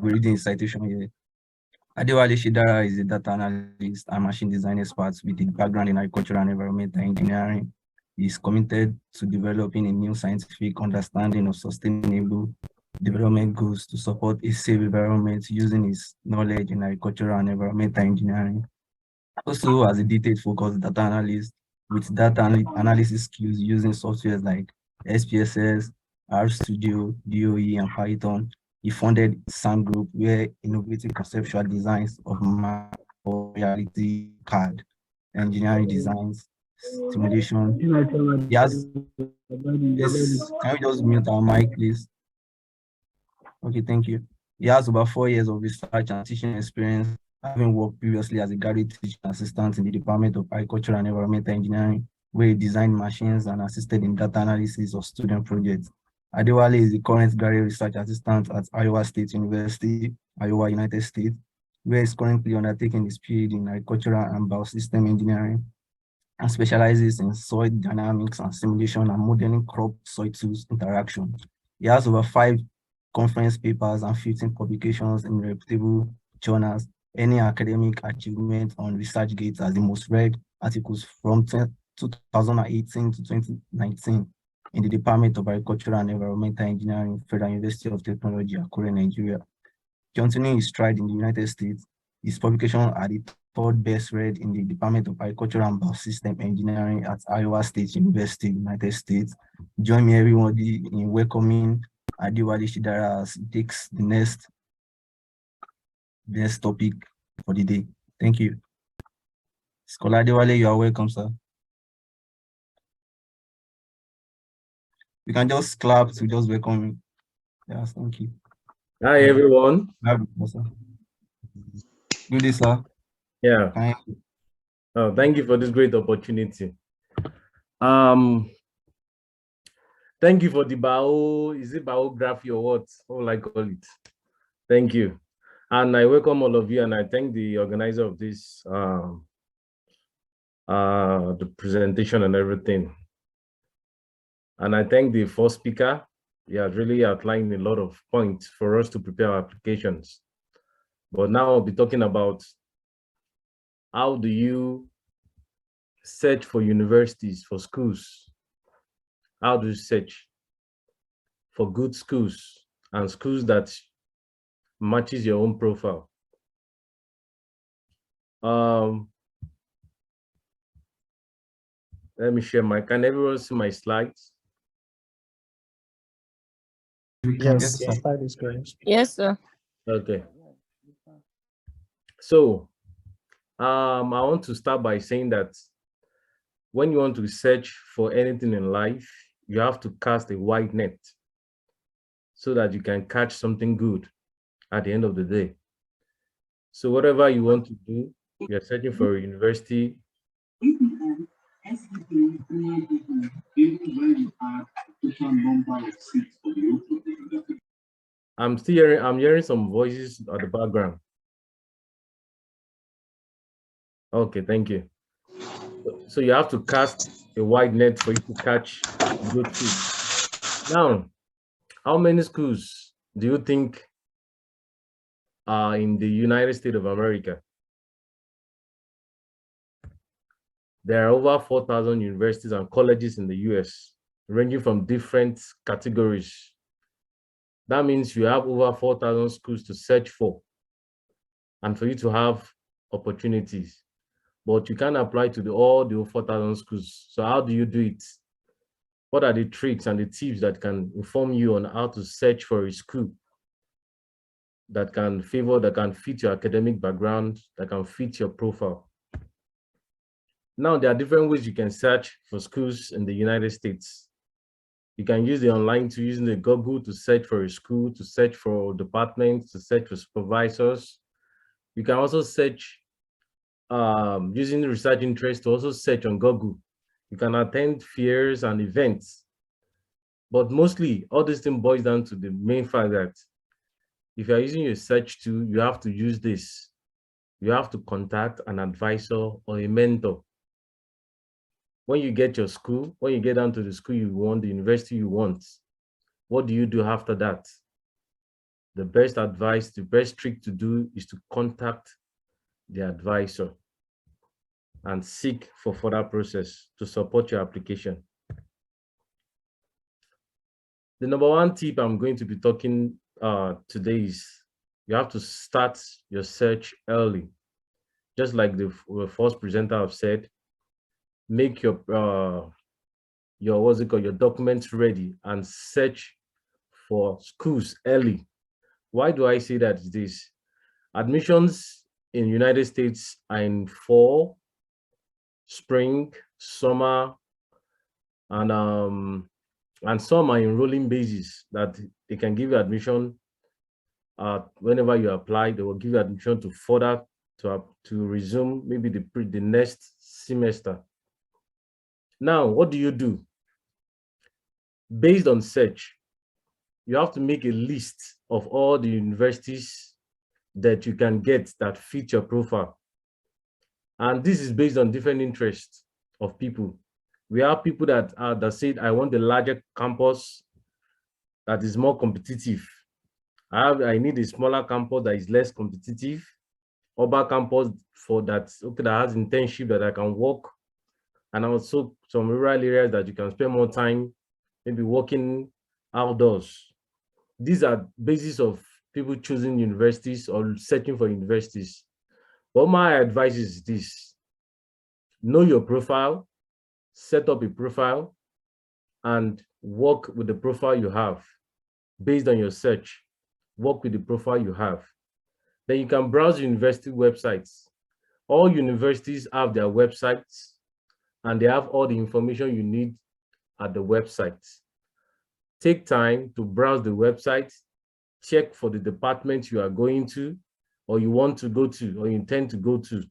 be reading the citation here. Adewale Sedara is a data analyst and machine design expert with a background in agricultural and environmental engineering. He is committed to developing a new scientific understanding of sustainable development goals to support a safe environment using his knowledge in agricultural and environmental engineering. Also, as a detailed-focused data analyst with data analysis skills using softwares like SPSS, RStudio, DOE, and Python, he founded SAAM Group, where innovative conceptual designs of reality card, engineering designs, simulation. Yes, can we just mute our mic, please? Okay, thank you. He has about 4 years of research and teaching experience, having worked previously as a graduate teaching assistant in the Department of Agriculture and Environmental Engineering, where he designed machines and assisted in data analysis of student projects. Adewale is the current graduate research assistant at Iowa State University, Iowa, United States, where he's currently undertaking his PhD in agricultural and biosystem engineering and specializes in soil dynamics and simulation and modeling crop-soil tools interaction. He has over 5 conference papers and 15 publications in reputable journals. Any academic achievement on ResearchGate as the most read articles from 2018 to 2019 in the Department of Agricultural and Environmental Engineering, Federal University of Technology, Akure, Nigeria. Continuing his stride in the United States, his publication are the 3rd best read in the Department of Agricultural and Biosystem Engineering at Iowa State University, United States. Join me, everybody, in welcoming Adewale Sedara as he takes the next topic for the day. Thank you. Scholar Adewale, you are welcome, sir. You can just clap to just welcome me. Yes, thank you. Hi, everyone. Good day, sir. Yeah. Oh, thank you for this great opportunity. Thank you for the biography or what will I call it? Thank you. And I welcome all of you, and I thank the organizer of this the presentation and everything. And I thank the first speaker. He has really outlined a lot of points for us to prepare our applications. But now I'll be talking about how do you search for universities, for schools? How do you search for good schools and schools that matches your own profile? Let me share can everyone see my slides? Yes, the slide is great. Yes, sir. Okay. So I want to start by saying that when you want to search for anything in life, you have to cast a wide net so that you can catch something good at the end of the day. So whatever you want to do, you're searching for a university. I'm hearing some voices at the background. Okay, thank you. So you have to cast a wide net for you to catch good fish. Now, how many schools do you think are in the United States of America? There are over 4,000 universities and colleges in the US, ranging from different categories. That means you have over 4,000 schools to search for and for you to have opportunities. But you can't apply to all the 4,000 schools. So how do you do it? What are the tricks and the tips that can inform you on how to search for a school that can fit your academic background, that can fit your profile? Now, there are different ways you can search for schools in the United States. You can use the online to using the Google to search for a school, to search for departments, to search for supervisors. You can also search using the research interest to also search on Google. You can attend fairs and events. But mostly, all this thing boils down to the main fact that if you're using your search tool, you have to use this. You have to contact an advisor or a mentor. When you get your school, when you get down to the school you want, the university you want, what do you do after that? the best advice, the best trick to do is to contact the advisor and seek for further process to support your application. The number one tip I'm going to be talking today is you have to start your search early. Just like the first presenter have said, make your your documents ready and search for schools early. Why do I say that? Is this admissions in United States are in fall, spring, summer, and some are in rolling basis that they can give you admission whenever you apply. They will give you admission to further to resume maybe the next semester. Now, what do you do? Based on search, you have to make a list of all the universities that you can get that fit your profile. And this is based on different interests of people. We have people that said, I want the larger campus that is more competitive. I need a smaller campus that is less competitive. Urban campus for that, okay, that has internship that I can work. And also some rural areas that you can spend more time, maybe working outdoors. These are basis of people choosing universities or searching for universities. But my advice is this: know your profile, set up a profile, and work with the profile you have. Based on your search, work with the profile you have. Then you can browse university websites. All universities have their websites, and they have all the information you need at the website. Take time to browse the website, check for the department you are going to, or you want to go to, or you intend to go to.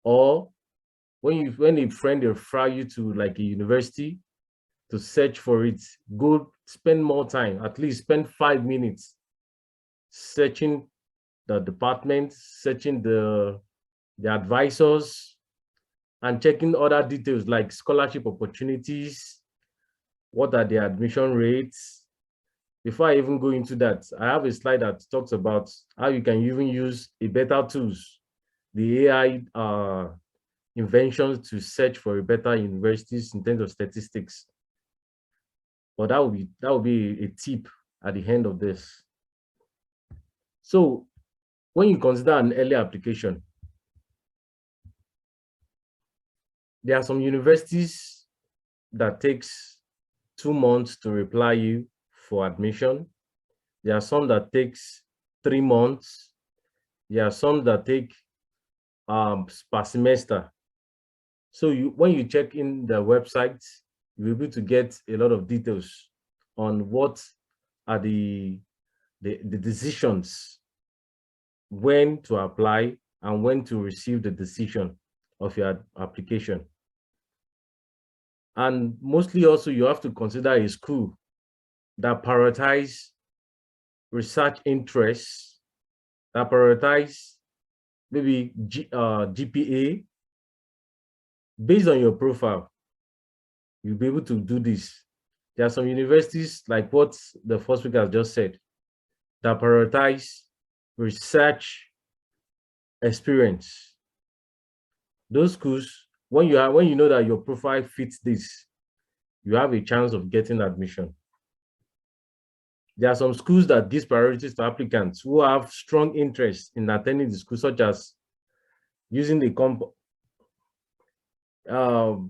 Or when a friend refer you to like a university to search for it, go spend more time, at least spend 5 minutes searching the department, searching the advisors, and checking other details like scholarship opportunities, what are the admission rates. Before I even go into that, I have a slide that talks about how you can even use a better tools, the AI inventions to search for a better universities in terms of statistics. But that will be a tip at the end of this. So when you consider an early application, there are some universities that takes 2 months to reply you for admission. There are some that takes 3 months. There are some that take per semester. So when you check in the website, you'll be able to get a lot of details on what are the decisions, when to apply and when to receive the decision of your application. And mostly also you have to consider a school that prioritize research interests, that prioritize maybe GPA. Based on your profile, you'll be able to do this. There are some universities, like what the first speaker has just said, that prioritize research experience. Those schools, when you know that your profile fits this, you have a chance of getting admission. There are some schools that give priorities to applicants who have strong interest in attending the school, such as using the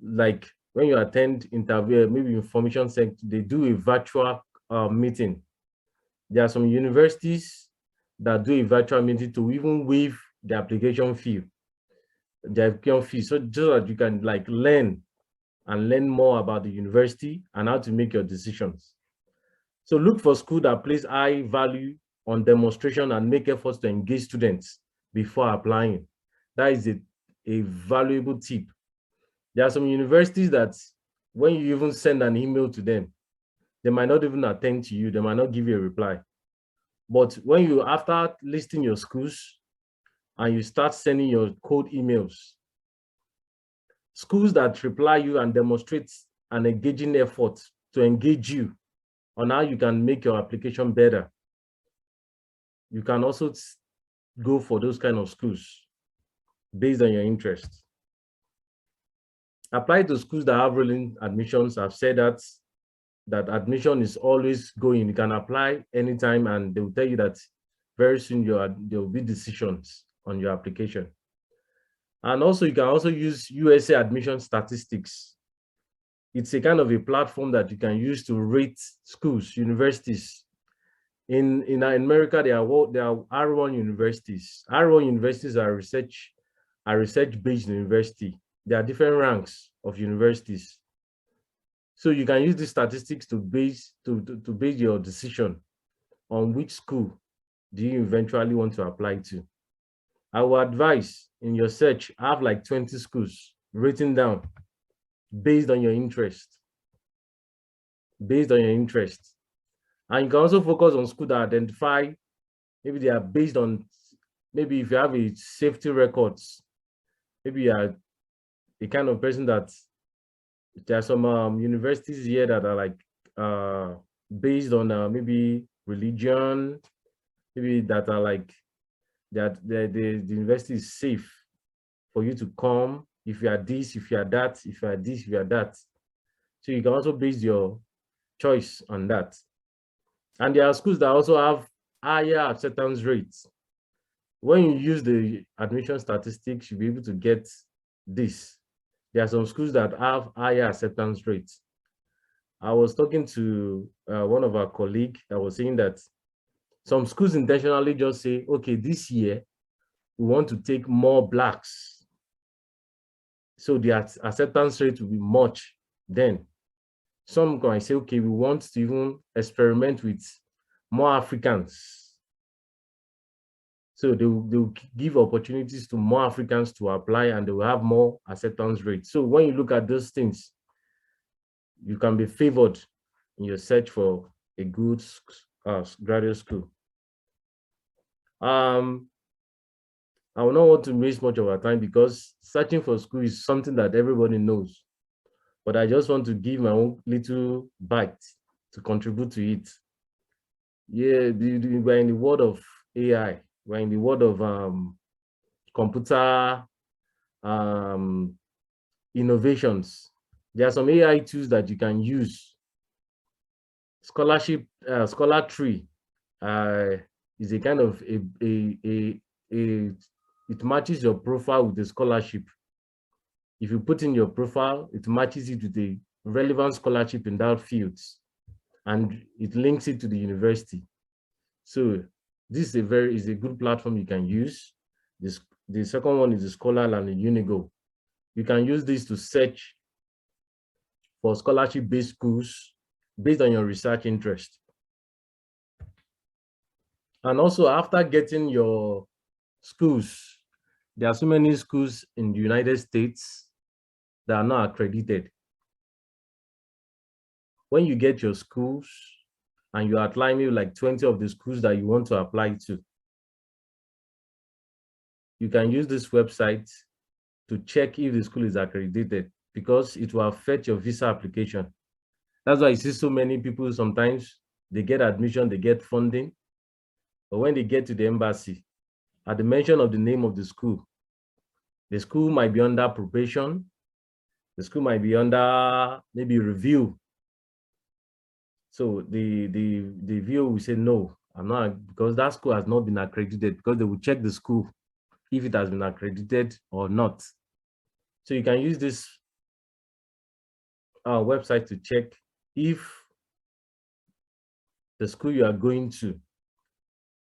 like when you attend interview, maybe information sector, they do a virtual meeting. There are some universities that do a virtual meeting to even waive the application fee, so just that you can like learn more about the university and how to make your decisions. So look for school that place high value on demonstration and make efforts to engage students before applying. That is a valuable tip. There are some universities that when you even send an email to them, they might not even attend to you, they might not give you a reply. But when you, after listing your schools and you start sending your cold emails, schools that reply you and demonstrate an engaging effort to engage you on how you can make your application better, you can also go for those kind of schools based on your interest. Apply to schools that have rolling admissions. I've said that admission is always going. You can apply anytime, and they will tell you that very soon there will be decisions on your application. And also, you can also use USA Admission Statistics. It's a kind of a platform that you can use to rate schools, universities. In America, there are R1 universities. R1 universities are research-based university. There are different ranks of universities. So you can use these statistics to base your decision on which school do you eventually want to apply to. I will advise in your search, have like 20 schools written down based on your interest. Based on your interest. And you can also focus on schools that identify, maybe they are based on, maybe if you have a safety records, maybe you are the kind of person that there are some universities here that are like based on maybe religion, maybe that are like that the university is safe for you to come if you are this, if you are that, if you are this, if you are that. So you can also base your choice on that. And there are schools that also have higher acceptance rates. When you use the admission statistics, you'll be able to get this. There are some schools that have higher acceptance rates. I was talking to one of our colleagues that was saying that some schools intentionally just say, okay, this year, we want to take more Blacks. So the acceptance rate will be much then. Some can say, okay, we want to even experiment with more Africans. So they will give opportunities to more Africans to apply, and they will have more acceptance rates. So when you look at those things, you can be favored in your search for a good graduate school. I will not want to waste much of our time because searching for school is something that everybody knows. But I just want to give my own little bite to contribute to it. Yeah, we're in the world of AI. We're in the world of computer innovations. There are some AI tools that you can use. Scholarship, Scholartree is a kind of it matches your profile with the scholarship. If you put in your profile, it matches it with a relevant scholarship in that field, and it links it to the university. So this is a good platform you can use. The second one is the Scholar and the Unigo. You can use this to search for scholarship-based schools based on your research interest. And also, after getting your schools, there are so many schools in the United States that are not accredited. When you get your schools and you outline maybe like 20 of the schools that you want to apply to, you can use this website to check if the school is accredited, because it will affect your visa application. That's why you see so many people, sometimes they get admission, they get funding, but when they get to the embassy, at the mention of the name of the school might be under probation, the school might be under maybe review. So the viewer will say, no, I'm not, because that school has not been accredited, because they will check the school if it has been accredited or not. So you can use this website to check if the school you are going to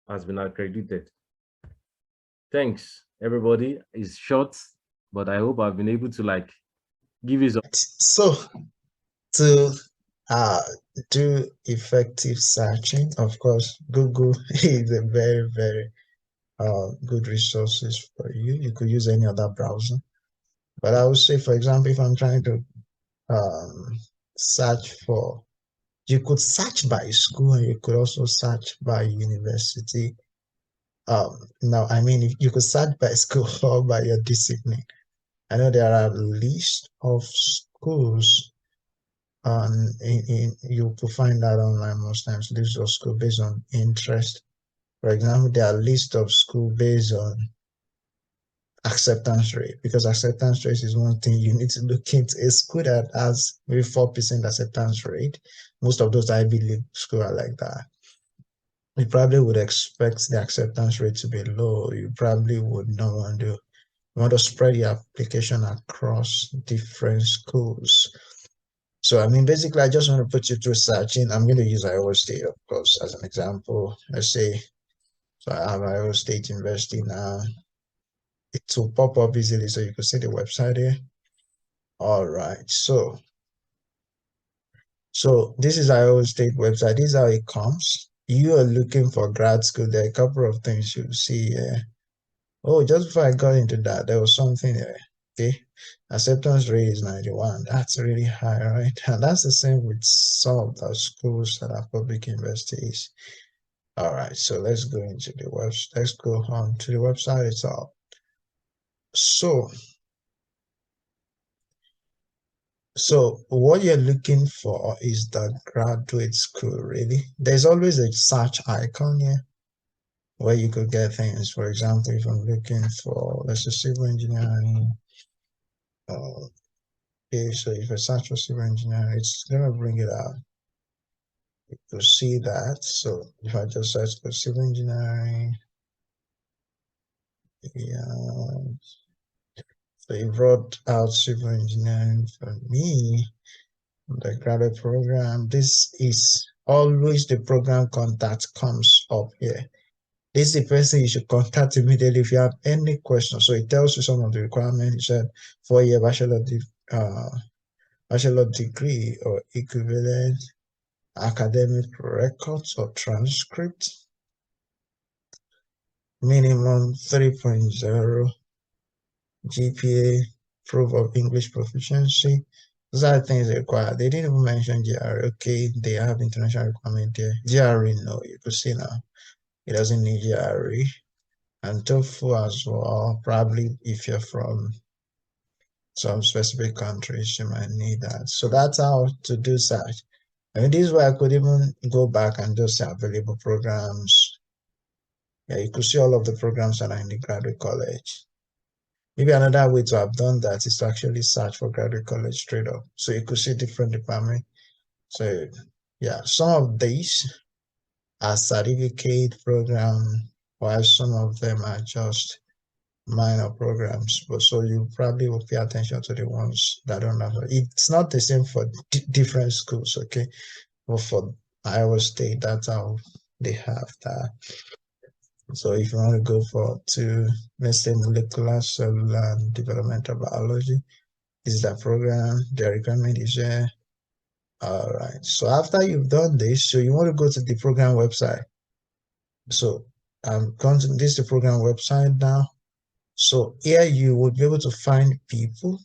has been accredited. Thanks, everybody. It's short, but I hope I've been able to like give you some. So to do effective searching, of course, Google is a very, very good resources for you. You could use any other browser. But I would say, for example, if I'm trying to search for, you could search by school and you could also search by university. Now, I mean, if you could search by school or by your discipline. I know there are a list of schools, you could find that online most times, list of schools based on interest. For example, there are list of school based on acceptance rate, because acceptance rate is one thing you need to look into. A school that has maybe 4% acceptance rate, most of those Ivy League schools are like that. You probably would expect the acceptance rate to be low. You probably would not want to spread your application across different schools. So, I mean, basically, I just want to put you through searching. I'm going to use Iowa State, of course, as an example. Let's say, so I have Iowa State University now. It will pop up easily, so you can see the website here. All right, so this is Iowa State website. This is how it comes. You are looking for grad school. There are a couple of things you see here. Oh, just before I got into that, there was something there. Okay, acceptance rate is 91. That's really high, right? And that's the same with some of the schools that are public universities. All right, so let's go into the website. Let's go on to the website itself. So what you're looking for is the graduate school, really. There's always a search icon here where you could get things. For example, if I'm looking for, let's say, civil engineering. Okay, so if I search for civil engineering, it's gonna bring it out. You can see that. So if I just search for civil engineering, yeah. So it brought out civil engineering for me. The graduate program. This is always the program contact comes up here. This is the person you should contact immediately if you have any questions. So it tells you some of the requirements. It said 4-year bachelor degree or equivalent, academic records or transcript, minimum 3.0, GPA, proof of English proficiency. Those are things required. They didn't even mention GRE. Okay, they have international requirement there. GRE, no, you could see now. It doesn't need GRE. And TOEFL as well. Probably if you're from some specific countries, you might need that. So that's how to do search. I mean, this is where I could even go back and just say available programs. Yeah, you could see all of the programs that are in the graduate college. Maybe another way to have done that is to actually search for graduate college straight up. So you could see different departments. So yeah, some of these are certificate program, while some of them are just minor programs. But so you probably will pay attention to the ones that don't have. It's not the same for different schools, okay? But for Iowa State, that's how they have that. So if you want to go to, let's say, molecular, cellular, and developmental biology, this is that program. The requirement is there. All right. So after you've done this, so you want to go to the program website. So I'm going to this is the program website now. So here you would be able to find people,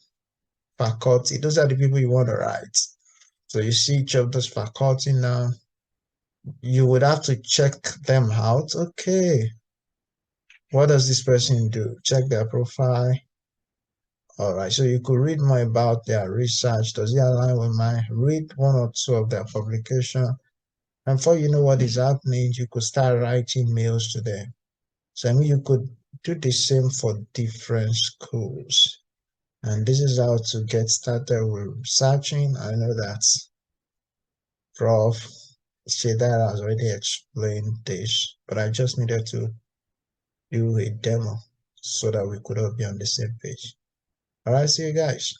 faculty. Those are the people you want to write. So you see each of those faculty now. You would have to check them out. Okay. What does this person do? Check their profile. All right, so you could read more about their research. Does it align with mine? Read one or two of their publication. And before you know what is happening, you could start writing mails to them. So I mean, you could do the same for different schools. And this is how to get started with searching. I know that Prof. Sedara has already explained this, but I just needed to do a demo so that we could all be on the same page. All right, see you guys.